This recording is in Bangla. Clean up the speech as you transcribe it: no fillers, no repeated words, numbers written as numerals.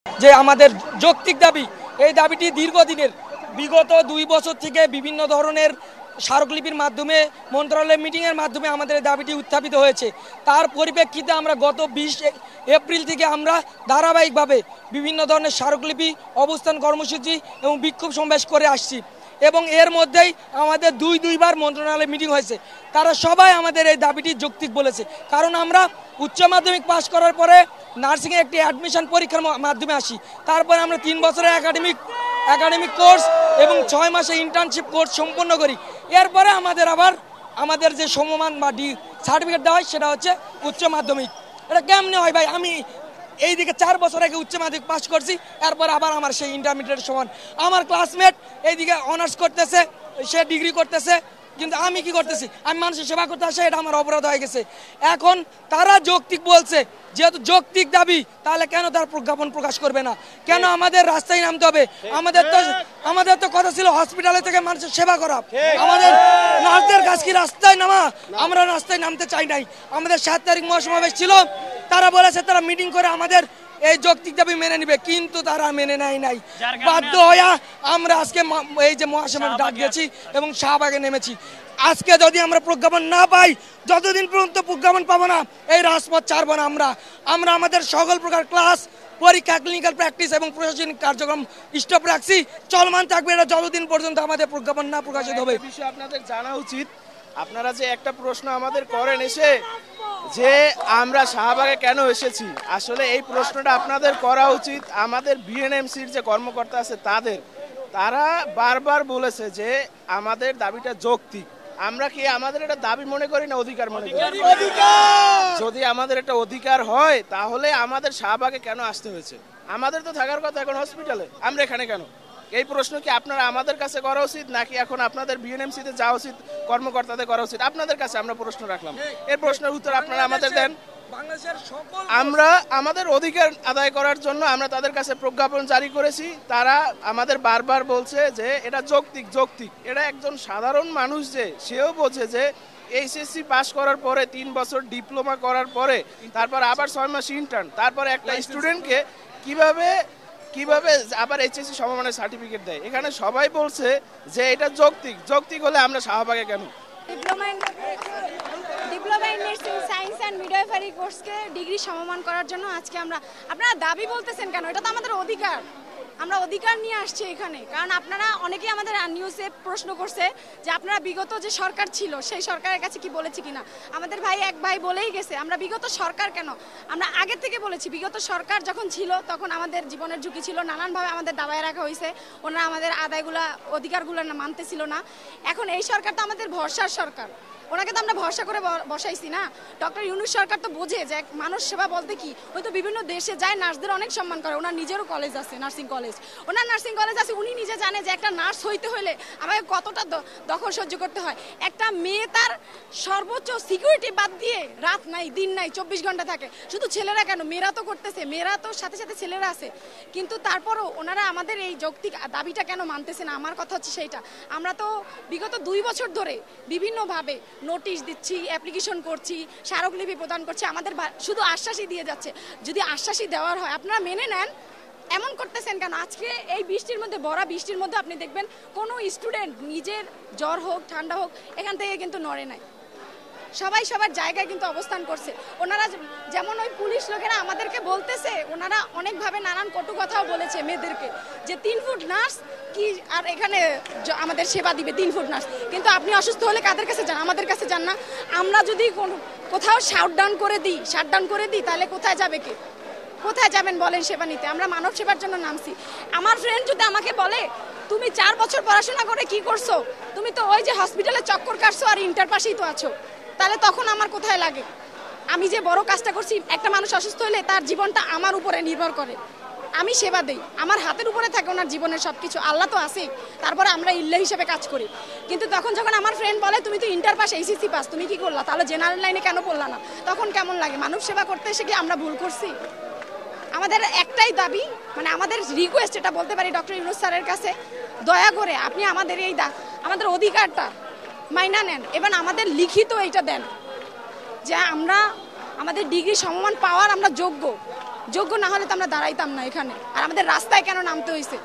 যে আমাদের যৌক্তিক দাবি, এই দাবিটি দীর্ঘদিনের, বিগত 2 বছর থেকে বিভিন্ন ধরনের স্মারকলিপির মাধ্যমে, মন্ত্রণালয়ের মিটিংয়ের মাধ্যমে আমাদের এই দাবিটি উত্থাপিত হয়েছে। তার পরিপ্রেক্ষিতে আমরা গত 20 এপ্রিল থেকে আমরা ধারাবাহিকভাবে বিভিন্ন ধরনের স্মারকলিপি, অবস্থান কর্মসূচি এবং বিক্ষোভ সমাবেশ করে আসছি। এবং এর মধ্যেই আমাদের দুইবার মন্ত্রণালয়ে মিটিং হয়েছে। তারা সবাই আমাদের এই দাবিটি যৌক্তিক বলেছে। কারণ আমরা উচ্চ মাধ্যমিক পাশ করার পরে নার্সিংয়ে একটি অ্যাডমিশন পরীক্ষার মাধ্যমে আসি। তারপরে আমরা 3 বছরের একাডেমিক কোর্স এবং 6 মাসে ইন্টার্নশিপ কোর্স সম্পন্ন করি। এরপরে আমাদের যে সমমান বা সার্টিফিকেট দেওয়া হয় সেটা হচ্ছে উচ্চ মাধ্যমিক। এটা কেমনে হয় ভাই? আমি এইদিকে 4 বছর আগে উচ্চ মাধ্যমিক পাস করছি, এরপর আবার আমার সেই ইন্টারমিডিয়েট সমান। আমার ক্লাসমেট এইদিকে অনার্স করতেছে, সে ডিগ্রি করতেছে, কিন্তু আমি কি করতেছি? আমি মানুষের সেবা করতে আসে, এটা আমার অপরাধ হয়ে গেছে। এখন তারা যৌক্তিক বলছে, যেহেতু যৌক্তিক দাবি, তাহলে কেন তার প্রজ্ঞাপন প্রকাশ করবে না? কেন আমাদের রাস্তায় নামতে হবে? আমাদের তো কথা ছিল হসপিটালে থেকে মানুষের সেবা করা। আমাদের নার্সদের কাজ কি রাস্তায় নামা? আমরা রাস্তায় নামতে চাই নাই। আমাদের 7 তারিখ মহাসমাবেশ ছিল, তারা বলেছে তারা মিটিং করে আমাদের এই যৌক্তিক দাবি মেনে নিবে, কিন্তু তারা মেনে নেয় নাই। বাধ্য হয়ে আমরা আজকে এই যে মহাসমাবেশ ডাক দিয়েছি এবং শাহবাগে নেমেছি। আজকে যদি আমরা প্রজ্ঞাপন না পাই, যতদিন পর্যন্ত প্রজ্ঞাপন পাবো না, এই রাজপথ ছাড়বো না। আমরা আমাদের সকল প্রকার ক্লাস, পরীক্ষা, ক্লিনিক্যাল প্র্যাকটিস এবং প্রশাসনিক কার্যক্রম স্টপ রাখছি, চলমান থাকবে এটা যতদিন পর্যন্ত আমাদের প্রজ্ঞাপন না প্রকাশিত হবে। বিষয় আপনাদের জানা উচিত। আপনারা যে একটা প্রশ্ন আমাদের করেন এসে যে আমরা শাহবাগে কেন এসেছি, আসলে এই প্রশ্নটা আপনাদের করা উচিত আমাদের বিএনএমসির যে কর্মকর্তা আছে তারা বারবার বলেছে যে আমাদের দাবিটা যৌক্তিক। আমরা কি আমাদের এটা দাবি মনে করি না অধিকার মনে করি? যদি আমাদের একটা অধিকার হয় তাহলে আমাদের শাহবাগে কেন আসতে হয়েছে? আমাদের তো থাকার কথা এখন হসপিটালে, আমরা এখানে কেন? এই প্রশ্ন কি আপনারা আমাদের কাছে করা উচিত, নাকি এখন আপনাদের বিএনএমসিতে যাওয়া উচিত, কর্মকর্তাদের করা উচিত? আপনাদের কাছে আমরা প্রশ্ন রাখলাম, এর প্রশ্নের উত্তর আপনারা আমাদের দেন। আমরা আমাদের অধিকার আদায় করার জন্য আমরা তাদের কাছে প্রজ্ঞাপন জারি করেছি। তারা আমাদের বারবার বলছে যে এটা যৌক্তিক। এটা একজন সাধারণ মানুষ যে সেও বোঝে যে এইচএসসি পাস করার পরে 3 বছর ডিপ্লোমা করার পরে তারপর আবার 6 মাস ইন্টার্ন, তারপরে একটা স্টুডেন্টকে কিভাবে আবার এইচএসসি সমমানের সার্টিফিকেট দেয়। এখানে সবাই বলছে যে এটা যৌক্তিক হলে আমরা শাহবাগে কেন? Diploma in nursing science and midwifery কোর্সকে ডিগ্রি সমমান করার জন্য আজকে আপনারা দাবি বলতেছেন কেন? এটা তো আমাদের অধিকার, আমরা অধিকার নিয়ে আসছি এখানে। কারণ আপনারা অনেকেই আমাদের নিউজে প্রশ্ন করছে যে আপনারা বিগত যে সরকার ছিল সেই সরকারের কাছে কি বলেছি কিনা। আমাদের এক ভাই বলেই গেছে আমরা বিগত সরকার কেন, আমরা আগে থেকে বলেছি বিগত সরকার যখন ছিল তখন আমাদের জীবনের ঝুঁকি ছিল, নানানভাবে আমাদের দাবায় রাখা হয়েছে, ওনারা আমাদের অধিকারগুলো না মানতেছিল না। এখন এই সরকার তো আমাদের ভরসার সরকার, ওনাকে তো আমরা ভরসা করে বসাইছি না। ডক্টর ইউনূস সরকার তো বোঝে যে মানুষ সেবা বলতে কি। ওই তো বিভিন্ন দেশে যায়, নার্সদের অনেক সম্মান করে, ওনার নিজেরও কলেজ আছে, নার্সিং কলেজ আছে। উনি নিজে জানে যে একটা নার্স হইতে হলে আমাকে কতটা দখল সহ্য করতে হয়। একটা মেয়ে তার সর্বোচ্চ সিকিউরিটি বাদ দিয়ে রাত নাই দিন নাই 24 ঘন্টা থাকে। শুধু ছেলেরা কেন, মেয়েরা তো করতেছে, মেয়েরা তো সাথে সাথে ছেলেরা আছে। কিন্তু তারপরও ওনারা আমাদের এই যৌক্তিক দাবিটা কেন মানতেছে না? আমার কথা হচ্ছে সেইটা। আমরা তো বিগত 2 বছর ধরে বিভিন্নভাবে নোটিশ দিচ্ছি, অ্যাপ্লিকেশন করছি, স্মারকলিপি প্রদান করছি, আমাদের শুধু আশ্বাসই দিয়ে যাচ্ছে। যদি আশ্বাসই দেওয়ার হয় আপনারা মেনে নেন, এমন করতেছেন কেন? আজকে এই বৃষ্টির মধ্যে, ভরা বৃষ্টির মধ্যে আপনি দেখবেন কোনো স্টুডেন্ট নিজের জ্বর হোক ঠান্ডা হোক এখান থেকে কিন্তু নড়ে নাই, সবাই সবার জায়গায় কিন্তু অবস্থান করছে। ওনারা যেমন ওই পুলিশ লোকেরা আমাদেরকে বলতেছে, ওনারা অনেকভাবে নানান কটু কথাও বলেছে মেয়েদেরকে যে 3 ফুট নার্স কি আর এখানে আমাদের সেবা দিবে 3 ফুট নার্স। কিন্তু আপনি অসুস্থ হলে কাদের কাছে যান? আমাদের কাছে যান না। আমরা যদি কোথাও শাটডাউন করে দিই তাহলে কোথায় যাবে কে? কোথায় যাবেন বলেন সেবা নিতে? আমরা মানব সেবার জন্য নামছি। আমার ফ্রেন্ড যদি আমাকে বলে তুমি 4 বছর পড়াশোনা করে কি করছো? তুমি তো ওই যে হসপিটালে চক্কর কাটছো আর ইন্টার পাশেই তো আছো, তাহলে তখন আমার কোথায় লাগে? আমি যে বড় কাজটা করছি, একটা মানুষ অসুস্থ হলে তার জীবনটা আমার উপরে নির্ভর করে, আমি সেবা দেই, আমার হাতের উপরে থাকে ওনার জীবনের সবকিছু। আল্লাহ তো আছেই, তারপরে আমরা ইল্লাহ হিসেবে কাজ করি। কিন্তু যখন আমার ফ্রেন্ড বলে তুমি তো ইন্টার পাস এইচএসসি পাস, তুমি কি করলা? তাহলে জেনারেল লাইনে কেন পড়লা না? তখন কেমন লাগে? মানব সেবা করতে এসে কি আমরা ভুল করছি? আমাদের একটাই দাবি, মানে আমাদের রিকোয়েস্ট, এটা বলতে পারি ডক্টর ইউনূস স্যারের কাছে, দয়া করে আপনি আমাদের আমাদের অধিকারটা মাইনা নেন এবং আমাদের লিখিত এইটা দেন যে আমরা আমাদের ডিগ্রি সমমান পাওয়ার আমরা যোগ্য। যোগ্য না হলে তো আমরা দাঁড়াইতাম না এখানে, আর আমাদের রাস্তায় কেন নামতে হয়েছে।